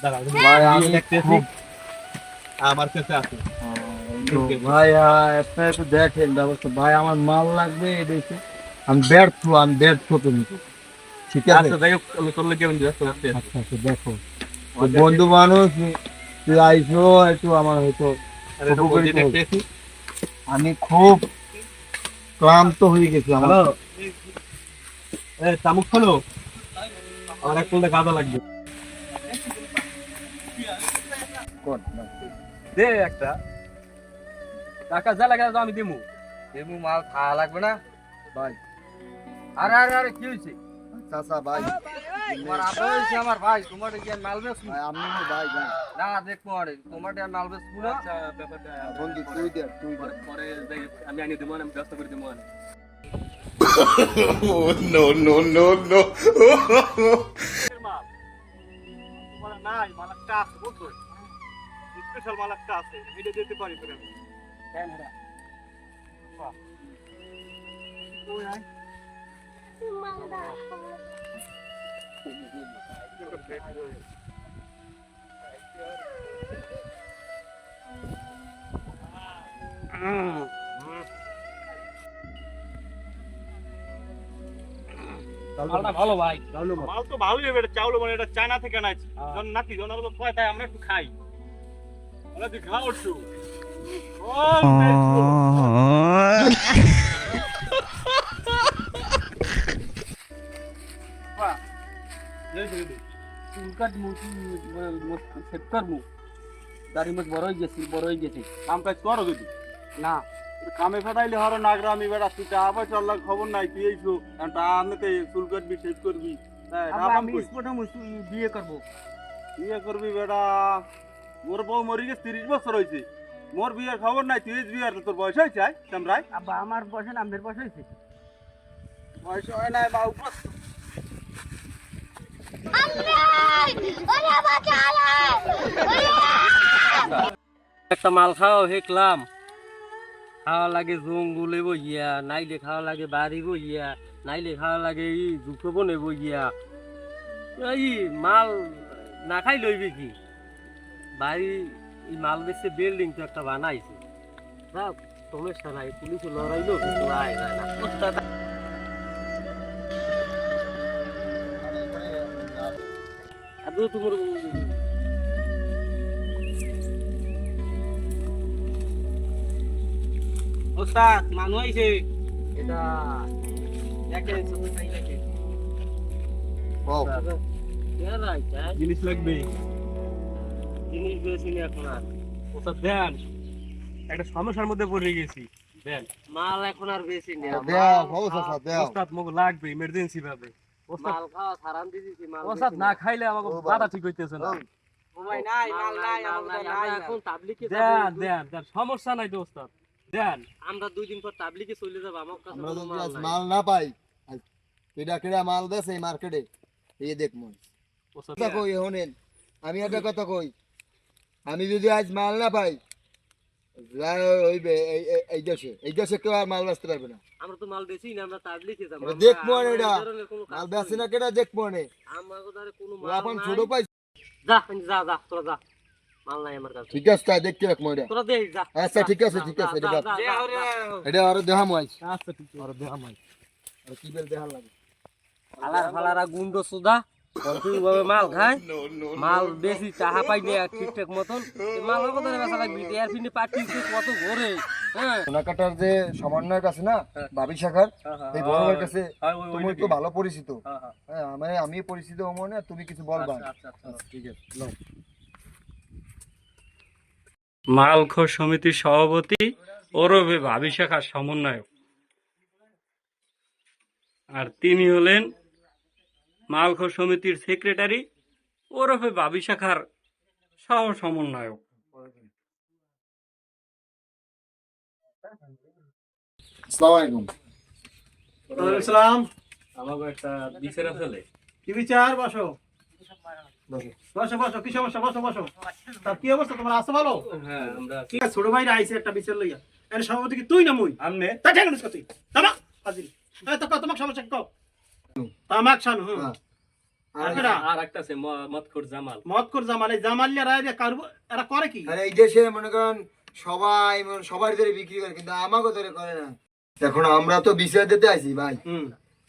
ভাই আমি দেখতেছি আমার কাছে আছে। ভাই আপনারা একটু দেখেন ব্যবস্থা ভাই আমার মাল লাগবে এদেশে আমি ব্যর্থ তুমি ঠিক আছে আচ্ছা দেখো আমি করলে কেমন ব্যস্ত করতে আচ্ছা আচ্ছা দেখো তো বন্ধু মানুষ তুই আইসো একটু আমার হয়তো উপকৃত হবি। দেখতেছি। আমি খুব ক্লান্ত হয়ে গেছি আমার হ্যালো, চামুক খোলো, আমার এক ফুলটা গাঁদা লাগবে। দে একটা টাকা যা লাগে আমি দিমু। এমু মাল খাওয়া লাগবে না ভাই আরে আরে আরে কি হয়েছে? চাচা ভাই তোমার আবার হয়েছে আমার ভাই, তোমার কি আর মাল বেচবো? ভাই আমি ভাই ভাই না দেখবো আরে তোমার আর মাল বেচবো না। আচ্ছা ব্যাপারটা বন্ধু তুই দে পরে আমি আনি দেবো আমি ব্যস্ত করে দেবো। no, no, no, no. নাই মাল একটা আছে বুঝছো, স্পেশাল মাল একটা আছে, এটা দিতে পারি তোরে আমি। মালটা ভালো ভাই, মাল তো ভালোই হবে। এটা চাউল মানে এটা চায়না থেকে আনাইছি। জন নাকি জন হলো কয় তাই আমরা একটু খাই। আমরা তুই খাও একটু। ও বাহ, চুল কাট সেট করবো, দাড়ি মুখ বড় হয়ে গেছে। কাম কাজ করো যদি না কামে ফাটাইলে হরো নাগরামি বেড়া তুই তা আবার চললার খবর নাই তুই এইছো তা আমি তো চুল কাটবি শেষ করবি আমি স্পোর্ট বিয়ে করবো। বিয়ে করবি বেড়া। মোর বউ মরি গেছে 30 বছর হয়েছে, মোর বিয়ের খবর নাই। তুই বিয়ের তোর বয়স হয়েছে চামড়াই? আব্বা আমার বয়স না আমের বয়স হয়েছে। বয়স হয় নাই বা উপর একটা মাল খাওয়া হেকলাম, খাওয়া লাগে জঙ্গলে বইয়া, নাইলে খাওয়া লাগে বাড়ি বইয়া, নাইলে খাওয়া লাগে এই দুঃখ বনে বইয়া। এই মাল না খাই লইবে কি বাড়ি, এই মাল বেচে বিল্ডিং তো একটা বানাইছে। সমস্যা নাই, পুলিশে লড়াইলো কিন্তু আয় যায় না। আদৌ তোমার ওস্তাদ মানুষ আইছে এটা দেখেন সব তাই লাগে জিনিস লাগবে। জিনিস বেশি না এখন আর। ওস্তাদ দেন, একটা সমস্যার মধ্যে পড়ে গেছি দেন। মাল এখন আর বেশি নেই। দেও বাবু চাচা দেও ওস্তাদ মোক লাগবে ইমার্জেন্সি ভাবে। ওস্তাদ মাল খাওয়া ছাড়ান দিয়েছি মাল। ওস্তাদ না খাইলে আমাকে বাধা ঠিক হইতেছে না। ভাই নাই মাল নাই আমাদের নাই এখন তাবলিকে দেন দেন দেন, সমস্যা নাই তো ওস্তাদ দেন। আমরা 2 দিন পর তাবলিকে চলে যাব, আমার কাছে আমরা কোনো যদি মাল আজ নাই। মাল না পাই কেডা কেডা মাল দেছে এই মার্কেটে এই দেখ মন ওস্তাদ কথা কই হনেন আমি একটা কথা কই আমি যদি আজ মাল না পাই হইবে এই দেশে কেউ আর মাল বেচতে পারবে না আমরা তো মাল বেশি না, আমরা তাবলিকে যাব। এটা দেখবো না এটা মাল বেচে না কেডা দেখবো না আমার কোথায় কোনো ও মাল এখন নাই। ছোট পাই যা যা যা তোরা যা, মাল নাই আমার কাছে। ঠিক আছে তাই দেখতে রাখবো এটা তোরা দে যা। আচ্ছা ঠিক আছে এটা এটা আরো দেখাম আজ আচ্ছা ঠিক আছে আর দেখাম আই। আর কি বেল দেখার লাগে ফালার ফালারা গুন্ড সুদা ভাবে মাল খায়, মাল বেশি চাহা পাই না ঠিকঠাক মতন। মাল কোথায় বেচা লাগবে? এর ফিনে পার্টি কত ঘোরে। হ্যাঁ সোনাকাটার যে সমন্বয়ক আছে না বাবি শাখার এই বড় ভাইয়ের কাছে তুমি তো ভালো পরিচিত হ্যাঁ আমি পরিচিত মনে তুমি কিছু বলবা আচ্ছা ঠিক আছে নাও। মালখোর সমিতির সভাপতি ওরফে ভাবি শাখার সমন্বয়ক, আর তিনি হলেন মালখোর সমিতির সেক্রেটারি ওরফে ভাবি শাখার সহ সমন্বয়ক। আসসালামু আলাইকুম সালাম। আমাকে একটা বিচার আছে। কি বিচার? বসো বসো বসো, কি সমস্যা? বসো বসো। তার কি অবস্থা তোমার? আছে ভালো? হ্যাঁ আমরা ঠিক আছে, ছোট ভাইরা আইছে একটা বিচার লইয়া। এর সভাপতি কি তুই না মুই? আমনে তা ঠিক আছে তুই তামা হাজির। এই তো তোমাক সমস্যা কও। তামাক শানু। হ্যাঁ। আর একটা আছে মতখোর জামাল। মতকর জামাল, এই জামালিয়ারা এরা করে কি? আর এই দেশে মনে করেন সবাই সবার ধরে বিক্রি করে, কিন্তু আমাকে ধরে করে না। এখন আমরা তো বিচার দিতে আছি ভাই,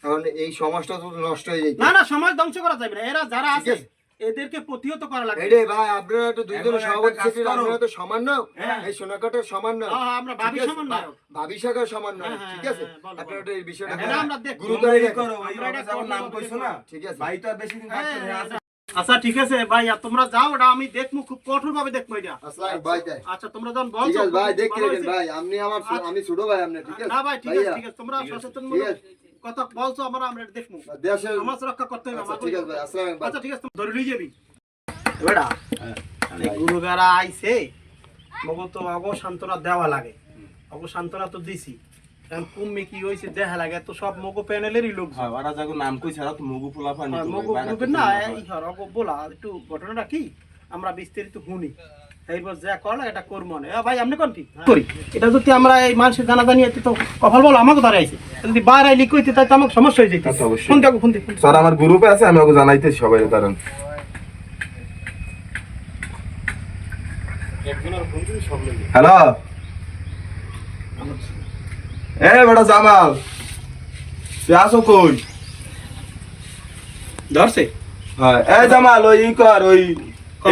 এখন এই সমাজটা তো নষ্ট হয়ে যায়। না না, সমাজ ধ্বংস করা যাবে না। এরা যারা ঠিক আছে আছে। এদেরকে প্রতিহত করা লাগবে। এরে ভাই, আপনারা তো দুইজনের সভাপতি সেক্রেটারি, আপনারা তো সমান না। হ্যাঁ। এই সোনাকাটার সমান না, আমরা ভাবি ঠিক আছে? সমান না। ভাবি শাখার সমান না, হ্যাঁ, হ্যাঁ, ঠিক আছে? হ্যাঁ, বলো, আপনারা বলো। তো এই বিষয়টা এটা আমরা দেখব। গুরুত্ব দিয়ে দেখেন। আমরা এটা নাম কইছো না, ঠিক আছে ভাই তো আর বেশি দিন থাকতে নেই। আচ্ছা ঠিক আছে ভাই, আর তোমরা যাও, ওটা আমি দেখবো, খুব কঠোর ভাবে দেখবো এটা। আসসালাম ভাই তাই। আচ্ছা তোমরা যখন ঠিক বলছো আছে ভাই, খুব দেখতে ভালো রাখেন হয়েছে। ভাই, আপনি আমার আমি ছোট ভাই আপনি, ঠিক আছে? না ভাই ঠিক আছে, ভাইয়া, ঠিক আছে, তোমরা সচেতন ঠিক আছে। কথা বলছো, আমরা এটা দেখবো। দেশের সমাজ রক্ষা করতে হবে আচ্ছা, আমাদের। ঠিক আছে ভাই, আসসালাম ভাই। আচ্ছা ঠিক আছে, তুমি ধরে নিয়ে যাবি বেড়া। এই গুরু বেড়া আইছে, মগো তো অগো সান্ত্বনা দেওয়া লাগে, অগো সান্ত্বনা তো দিছি। এখন কুম্মি কি হয়েছে দেখা লাগে, তো সব মগো প্যানেলেরই লোক। হ্যাঁ, ওরা যখন নাম কইছে আর তো মুগু পোলা পানি তো মগো ভাই, গ্রুপের না এই হর অগো বলা একটু ঘটনাটা কি আমরা বিস্তারিত শুনি, এইবার যা করলা এটা করবো না। ভাই আপনি কোন ঠিক করি, এটা যদি আমরা এই মানুষের জানাজানি এতে তো কপাল বলো আমাকে ধরে আইছে, যদি বাইরে আইলি কইতে তাই তো আমাকে সমস্যা হয়ে যেত। তা তো অবশ্যই। ফোন দেখো, ফোন দেখো। স্যার আমার গ্রুপে আছে, আমি ওকে জানাইতেছি সবাই কারণ হ্যালো, এ বেটা জামাল, তুই আসো কই? ধরছে হ্যাঁ, এ জামাল ওই ই কর ওই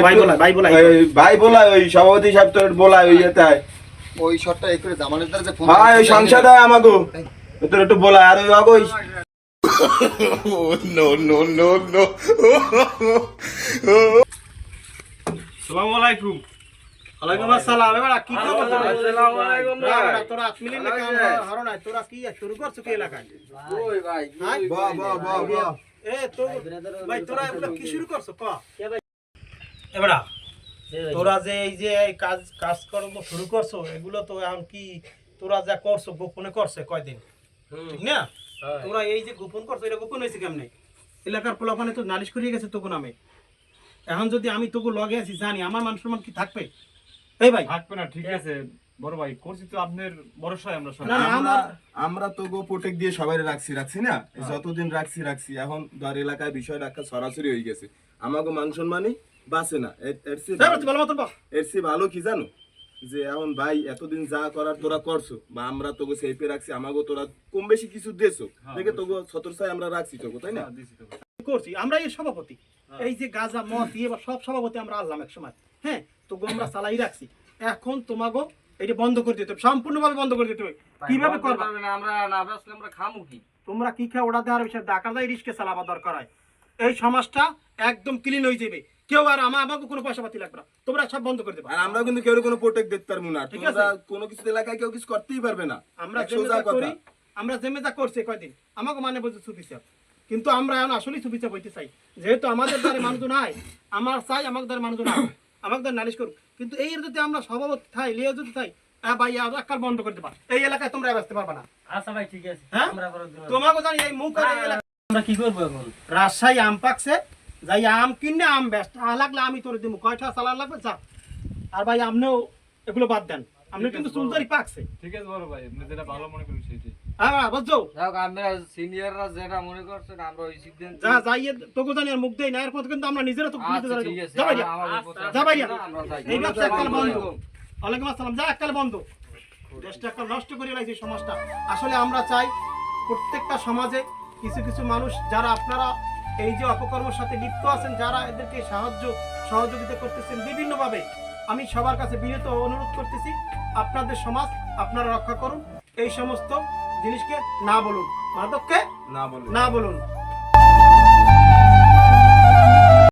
ভাই বলাই, ভাই বলাই। ওই ভাই বলাই, ওই সভাপতি সাহেব তোর বলাই ওই এটাই। ওই শটটা এই করে জামানের দ্বারা যে ফোন হ্যাঁ, ওই সংসদে আমাকে তোর একটু বলাই, আর ওই অগো no, no, no, no. আসসালামু আলাইকুম। ওয়ালাইকুম আসসালাম। এবার কি খবর তোর? আসসালামু আলাইকুম ভাই। এবার তোরা মিলে না কাম হারো না, তোরা কি শুরু করছ কি এলাকায়? ওই ভাই, হ্যাঁ? বাহ বাহ বাহ বাহ। এ তো ভাই তোরা এগুলো কি শুরু করছ ক? এবারে তোরা যে এই যে এই কাজকর্ম শুরু করছো, এগুলো তো এখন কি তোরা যা করছো গোপনে করছে কয়দিন, ঠিক না? তোরা এই যে গোপন করছো, এটা গোপন হয়েছে কেমনে? এলাকার পোলাপানে তো নালিশ করিয়ে গেছে তোকে নামে। এখন যদি আমি তোকে লগে আছি জানি, আমার মান সম্মান কি থাকবে? এই ভাই থাকবে না, ঠিক আছে বড় ভাই, করছি তো আপনার ভরসায় আমরা সবাই। না, না, আমরা আমরা তো গো প্রোটেক্ট দিয়ে সবাই রাখছি না, যতদিন রাখছি এখন ধর এলাকায় বিষয়টা একটা সরাসরি হয়ে গেছে, আমাকে মান সম্মানই বাঁচে না। এর চেয়ে ভালো কি জানো, যে এখন ভাই এতদিন যা করার তোরা করছো, বা আমরা তোকে সেফে রাখছি, আমাকে তোরা কম বেশি কিছু দিয়েছো দেখে তোকে ছতরছায় আমরা রাখছি তোকে, তাই না? করছি আমরা এই সভাপতি, এই যে গাঁজা মদ দিয়ে বা সব সভাপতি আমরা আনলাম এক সময়, হ্যাঁ তোকে আমরা চালাই রাখছি। এখন তোমাকে এটা বন্ধ করে দিতে হবে, সম্পূর্ণভাবে বন্ধ করে দিতে হবে। কিভাবে করবা? আমরা না বাসলে আমরা খামু কি? তোমরা কি খাও ওটা দেওয়ার বিষয়ে ডাকা যায়, রিস্কে চালাবা দরকার হয়। এই সমাজটা একদম ক্লিন হয়ে যাবে, কেউ আর আমাকে কোনো পয়সা পাতি লাগবে না, তোমরা সব বন্ধ করে দেবা। আর আমরা কিন্তু কেউ কোনো প্রোটেক্ট দিতে পারবো না, ঠিক তোমরা আছে। কোনো কিছু এলাকায় কেউ কিছু করতেই পারবে না। আমরা এক সোজা জেমেজা করি, কথা। আমরা জেমেজা করছি কয়দিন, আমাকে মানে বলছে সুফিসাব, কিন্তু আমরা এখন আসলেই সুফিসাব হইতে চাই, যেহেতু আমাদের দ্বারা মানুষ নাই, আমার চাই আমাকে দ্বারা মানুষ নাই, আমাকে দ্বারা নালিশ করুক। কিন্তু এই যদি আমরা সভাপতি থাই, লিয়ে যদি থাই, ভাই একাল বন্ধ করে দেবা, এই এলাকায় তোমরা বাঁচতে পারবা না। আচ্ছা ভাই ঠিক আছে, হ্যাঁ? আমরা করে দেব। তোমাকে জানি এই মুখ আর এই এলাকা। আমরা কি করব এখন? রাজশাহী আম পাকছে, যাই আম কিনে আম ব্যস্ত লাগলে আমি তোর দিব, কয়টা চালান লাগবে যা। আর ভাই আপনিও এগুলো বাদ দেন, আপনি কিন্তু চুলদারি পাকছে। ঠিক আছে বড় ভাই, আপনি যেটা ভালো মনে করেন সেটাই। হ্যাঁ বুঝছো, যাক আমরা সিনিয়ররা যেটা মনে করছেন আমরা ওই সিদ্ধান্ত যা যাইয়ে তোকে জানি আর মুখ দেই না, এরপর কিন্তু আমরা নিজেরা তো পুলিশে আচ্ছা ধরে ঠিক দেব। আছে, যা ভাইয়া, যা ভাইয়া, আমরা যাই। এই ব্যবসা এককাল বন্ধ। ওয়ালাইকুম আসসালাম, যা এককাল বন্ধ। দেশটা একটা নষ্ট করে লাগছে সমাজটা। আসলে আমরা চাই প্রত্যেকটা সমাজে কিছু কিছু মানুষ যারা আপনারা এই যে অপকর্মের সাথে লিপ্ত আছেন, যারা এদেরকে সহযোগিতা করতেছেন বিভিন্নভাবে, আমি সবার কাছে বিনীত অনুরোধ করতেছি, আপনাদের সমাজ আপনারা রক্ষা করুন, এই সমস্ত জিনিসকে না বলুন, মাদককে না বলে না বলুন।